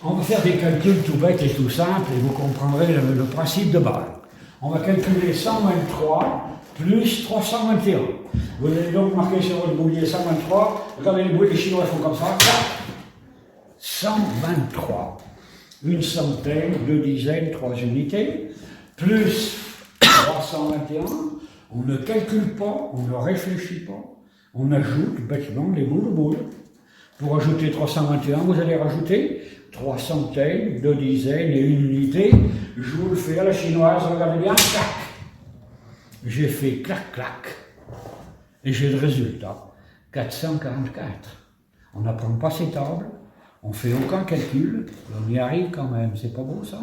On va faire des calculs tout bêtes et tout simples et vous comprendrez le principe de base. On va calculer 123 plus 321. Vous allez donc marquer sur votre boulier 123. Regardez les Chinois font comme ça. 123. Une centaine, deux dizaines, trois unités. Plus 321. On ne calcule pas, on ne réfléchit pas. On ajoute bêtement les boules aux boules. Pour ajouter 321, vous allez rajouter 3 centaines, 2 dizaines et une unité. Je vous le fais à la chinoise, regardez bien, clac. J'ai fait clac, clac. Et j'ai le résultat, 444. On n'apprend pas ces tables, on ne fait aucun calcul, on y arrive quand même, c'est pas beau ça?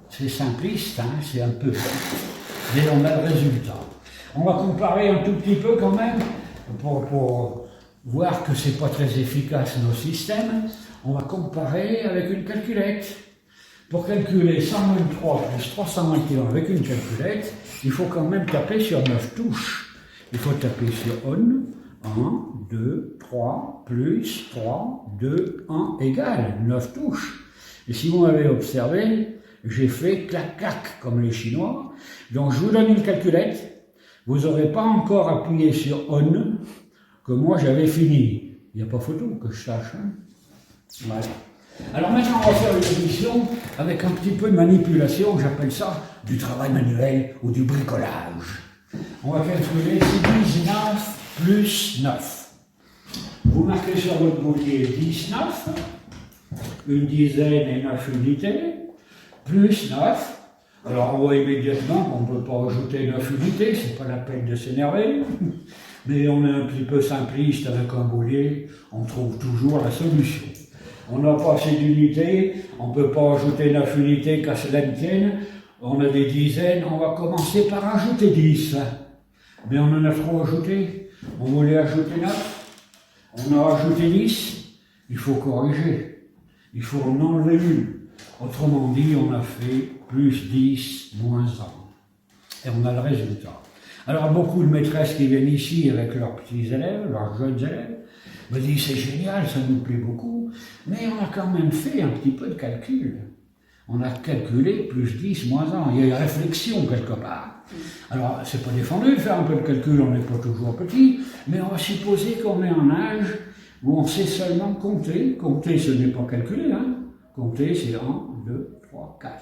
C'est simpliste, hein, c'est un peu mais on a le résultat. On va comparer un tout petit peu quand même, pour voir que c'est pas très efficace nos systèmes. On va comparer avec une calculette. Pour calculer 123 plus 321 avec une calculette, il faut quand même taper sur 9 touches. Il faut taper sur on, 1, 2, 3, plus 3, 2, 1, égale 9 touches. Et si vous m'avez observé, j'ai fait clac-clac comme les Chinois. Donc je vous donne une calculette. Vous n'aurez pas encore appuyé sur on, que moi j'avais fini. Il n'y a pas photo que je sache. Hein? Voilà. Alors maintenant on va faire une émission avec un petit peu de manipulation, j'appelle ça du travail manuel ou du bricolage. On va calculer 19 plus 9. Vous marquez sur votre boulier 19, une dizaine et 9 unités, plus 9. Alors on voit immédiatement qu'on ne peut pas ajouter 9 unités, c'est pas la peine de s'énerver. Mais on est un petit peu simpliste avec un boulier, on trouve toujours la solution. On n'a pas assez d'unités, on ne peut pas ajouter 9 unités qu'à cela ne tienne. On a des dizaines, on va commencer par ajouter 10. Mais on en a trop ajouté. On voulait ajouter 9. On a ajouté 10. Il faut corriger. Il faut en enlever une. Autrement dit, on a fait plus 10, moins 1. Et on a le résultat. Alors, beaucoup de maîtresses qui viennent ici avec leurs petits élèves, leurs jeunes élèves, me disent c'est génial, ça nous plaît beaucoup, mais on a quand même fait un petit peu de calcul. On a calculé plus 10, moins 1. Il y a une réflexion quelque part. Alors, c'est pas défendu de faire un peu de calcul, on n'est pas toujours petit, mais on va supposer qu'on est en âge où on sait seulement compter. Compter, ce n'est pas calculer, hein. Compter, c'est 1, 2, 3, 4.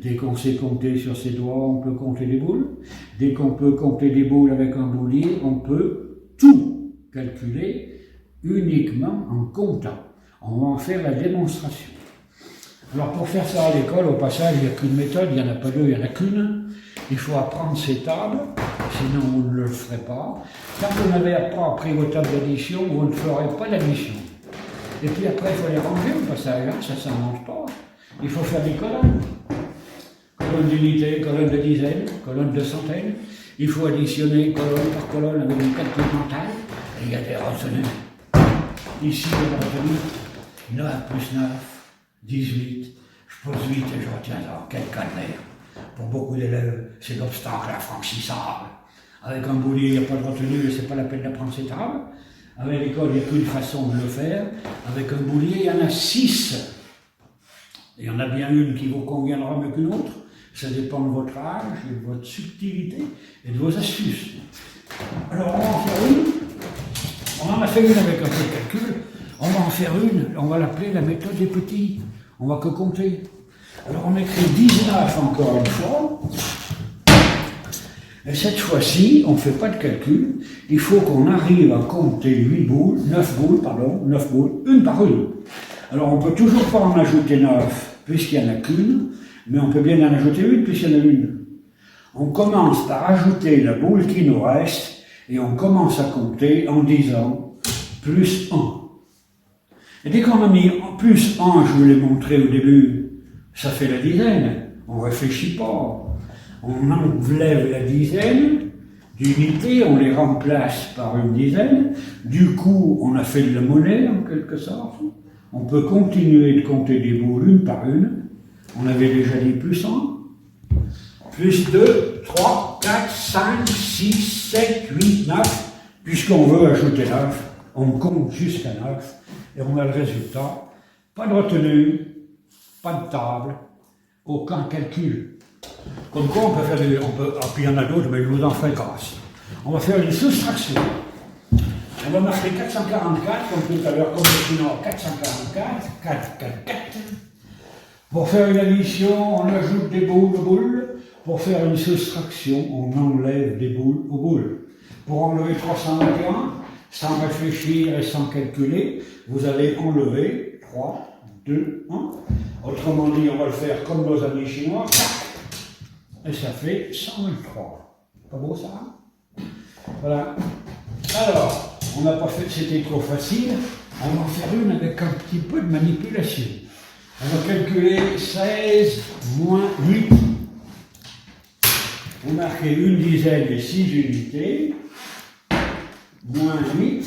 Dès qu'on sait compter sur ses doigts, on peut compter des boules. Dès qu'on peut compter des boules avec un boulier, on peut tout calculer uniquement en comptant. On va en faire la démonstration. Alors pour faire ça à l'école, au passage, il n'y a qu'une méthode, il n'y en a pas deux, il n'y en a qu'une. Il faut apprendre ces tables, sinon vous ne le ferez pas. Quand vous n'avez pas appris vos tables d'addition, vous ne ferez pas l'addition. Et puis après, il faut les ranger au passage, hein, ça ne s'invente pas. Il faut faire des colonnes. Colonne d'unité, colonne de dizaines, colonne de centaines. Il faut additionner colonne par colonne avec une calcul mentale. Et il y a des retenues. Ici, il y a des retenues. 9 plus 9, 18. Je pose 8 et je retiens ça. Quel calvaire. Pour beaucoup d'élèves, c'est l'obstacle infranchissable. Avec un boulier, il n'y a pas de retenue et c'est pas la peine d'apprendre ces tables. Avec l'école, il n'y a qu'une façon de le faire. Avec un boulier, il y en a 6. Il y en a bien une qui vous conviendra mieux qu'une autre. Ça dépend de votre âge, et de votre subtilité et de vos astuces. Alors on va en faire une. On en a fait une avec un peu de calcul. On va en faire une, on va l'appeler la méthode des petits. On va que compter. Alors on écrit 19 encore une fois. Et cette fois-ci, on ne fait pas de calcul. Il faut qu'on arrive à compter 9 boules, une par une. Alors on ne peut toujours pas en ajouter 9, puisqu'il n'y en a qu'une, mais on peut bien en ajouter une, puisqu'il y en a une. On commence par ajouter la boule qui nous reste, et on commence à compter en disant plus 1. Et dès qu'on a mis plus 1, je vous l'ai montré au début, ça fait la dizaine. On ne réfléchit pas. On enlève la dizaine d'unités, on les remplace par une dizaine. Du coup, on a fait de la monnaie en quelque sorte. On peut continuer de compter des boules une par une. On avait déjà dit plus 1, plus 2, 3, 4, 5, 6, 7, 8, 9. Puisqu'on veut ajouter 9, on compte jusqu'à 9 et on a le résultat. Pas de retenue, pas de table, aucun calcul. Comme quoi, on peut faire des... puis il y en a d'autres, mais je vous en fais grâce. On va faire une soustraction. On va marquer 444, comme tout à l'heure, comme le chinois, 444, 4, 4, 4. Pour faire une addition, on ajoute des boules aux boules. Pour faire une soustraction, on enlève des boules aux boules. Pour enlever 321, sans réfléchir et sans calculer, vous allez enlever 3, 2, 1. Autrement dit, on va le faire comme nos amis chinois. Et ça fait 123. Pas beau ça? Voilà. Alors, on n'a pas fait, c'était trop facile. On va en faire une avec un petit peu de manipulation. On va calculer 16 moins 8. Vous marquez une dizaine et 6 unités. Moins 8.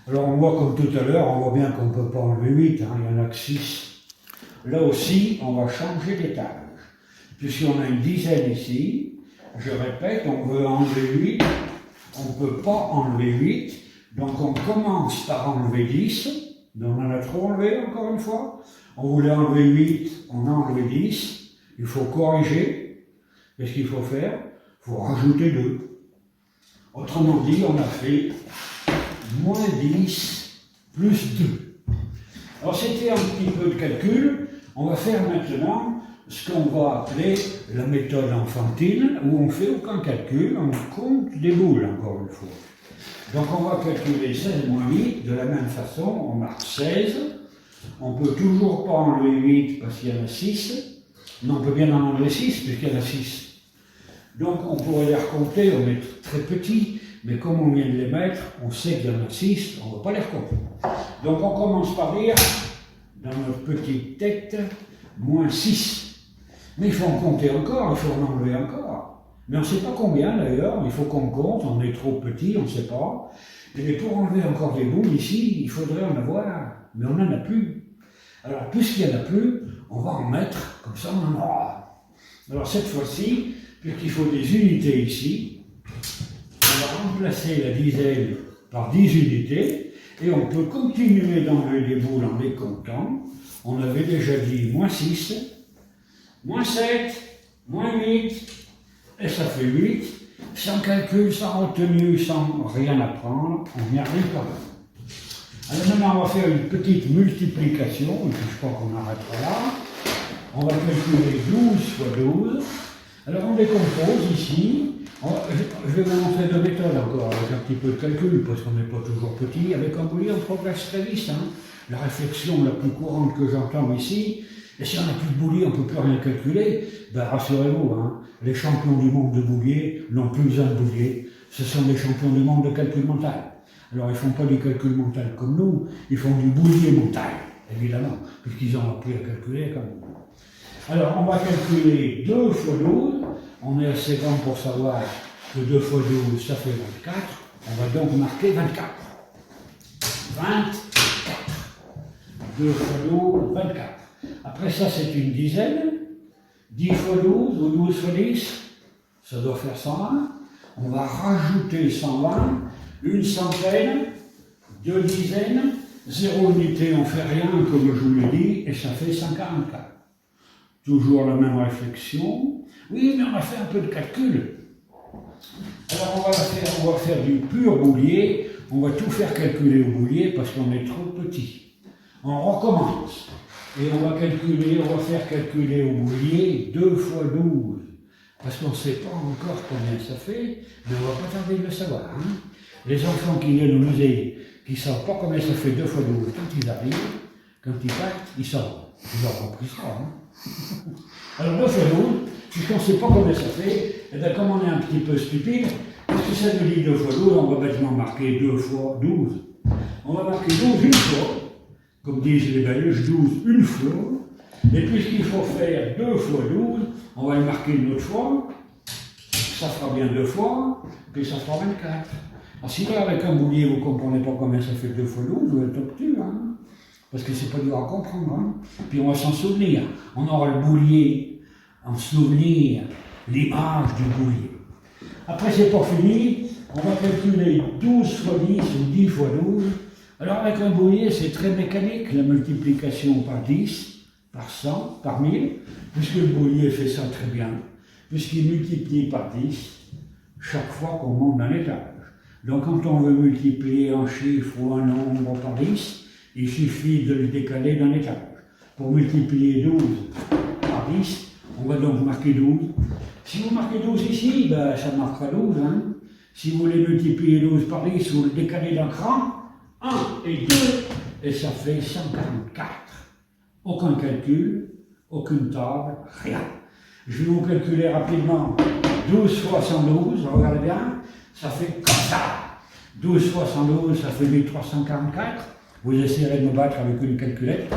Alors on voit comme tout à l'heure, on voit bien qu'on ne peut pas enlever 8, hein, il n'y en a que 6. Là aussi, on va changer d'étage. Puisqu'on a une dizaine ici, je répète, on veut enlever 8, on ne peut pas enlever 8, donc on commence par enlever 10, mais on en a trop enlevé encore une fois. On voulait enlever 8, on a enlevé 10, il faut corriger. Qu'est-ce qu'il faut faire? Il faut rajouter 2. Autrement dit, on a fait moins 10 plus 2. Alors c'était un petit peu de calcul. On va faire maintenant ce qu'on va appeler la méthode enfantine, où on ne fait aucun calcul, on compte des boules encore une fois. Donc on va calculer 16 moins 8 de la même façon, on marque 16. On ne peut toujours pas enlever 8 parce qu'il y en a 6. Mais on peut bien en enlever 6 puisqu'il y en a 6. Donc on pourrait les recompter, on est très petits, mais comme on vient de les mettre, on sait qu'il y en a 6, on ne va pas les recompter. Donc on commence par dire, dans notre petite tête, moins 6. Mais il faut en compter encore, il faut en enlever encore. Mais on ne sait pas combien d'ailleurs, il faut qu'on compte, on est trop petit, on ne sait pas. Et pour enlever encore des boules ici, il faudrait en avoir, mais on n'en a plus. Alors puisqu'il n'y en a plus, on va en mettre, comme ça on en aura. Alors cette fois-ci, puisqu'il faut des unités ici, on va remplacer la dizaine par 10 unités, et on peut continuer d'enlever des boules en les comptant. On avait déjà dit moins 6, moins 7, moins 8, et ça fait 8, sans calcul, sans retenue, sans rien apprendre, on y arrive quand même. Alors maintenant on va faire une petite multiplication, et puis je crois qu'on arrêtera là. On va calculer 12 fois 12. Alors on décompose ici. Je vais vous montrer deux méthodes encore, avec un petit peu de calcul, parce qu'on n'est pas toujours petit. Avec un boulier, on progresse très vite. Hein. La réflexion la plus courante que j'entends ici, et si on n'a plus de boulier, on ne peut plus rien calculer, ben rassurez-vous, hein, les champions du monde de boulier n'ont plus besoin de boulier. Ce sont des champions du monde de calcul mental. Alors ils ne font pas du calcul mental comme nous, ils font du boulier mental, évidemment, puisqu'ils ont appris à calculer comme nous. Alors on va calculer 2 fois 12, on est assez grand pour savoir que 2 fois 12 ça fait 24, on va donc marquer 24. 24. 2 fois 12, 24. Après ça c'est une dizaine, 10 fois 12 ou 12 fois 10, ça doit faire 120. On va rajouter 120, une centaine, 2 dizaines, 0 unité on fait rien comme je vous l'ai dit, et ça fait 144. Toujours la même réflexion. Oui, mais on a fait un peu de calcul. Alors on va faire du pur boulier. On va tout faire calculer au boulier parce qu'on est trop petit. On recommence. Et on va faire calculer au boulier 2 fois 12. Parce qu'on ne sait pas encore combien ça fait, mais on ne va pas tarder de le savoir. Hein. Les enfants qui viennent au musée, qui ne savent pas combien ça fait 2 fois 12, quand ils arrivent, quand ils partent, ils savent. Ils auront pris ça. Hein. Alors 2 fois 12, puisqu'on ne sait pas combien ça fait, et bien comme on est un petit peu stupide, parce que ça nous dit 2 fois 12, on va bêtement marquer 2 fois 12. On va marquer 12 une fois, comme disent les Belges, 12 une fois, et puisqu'il faut faire 2 fois 12, on va le marquer une autre fois, ça fera bien 2 fois, puis ça fera 24. Alors si là avec un boulier vous ne comprenez pas combien ça fait 2 fois 12, vous êtes obtus, hein. Parce que c'est pas dur à comprendre. Hein. Puis on va s'en souvenir. On aura le boulier en souvenir, l'image du boulier. Après, c'est pas fini. On va calculer 12 fois 10 ou 10 fois 12. Alors, avec un boulier, c'est très mécanique. La multiplication par 10, par 100, par 1000, puisque le brouillé fait ça très bien, puisqu'il multiplie par 10 chaque fois qu'on monte d'un étage. Donc quand on veut multiplier un chiffre ou un nombre par 10, il suffit de le décaler d'un étage. Pour multiplier 12 par 10, on va donc marquer 12. Si vous marquez 12 ici, ben, ça marquera 12. Hein. Si vous voulez multiplier 12 par 10, vous le décalez d'un cran, 1 et 2, et ça fait 144. Aucun calcul, aucune table, rien. Je vais vous calculer rapidement. 12 fois 112, regardez bien, ça fait comme ça. 12 fois 112, ça fait 1344. Vous essayerez de me battre avec une calculette.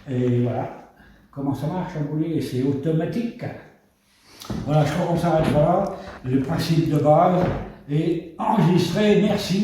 Et voilà. Comment ça marche un brouillé? C'est automatique. Voilà, je crois qu'on s'arrête là. Le principe de base est enregistré. Merci.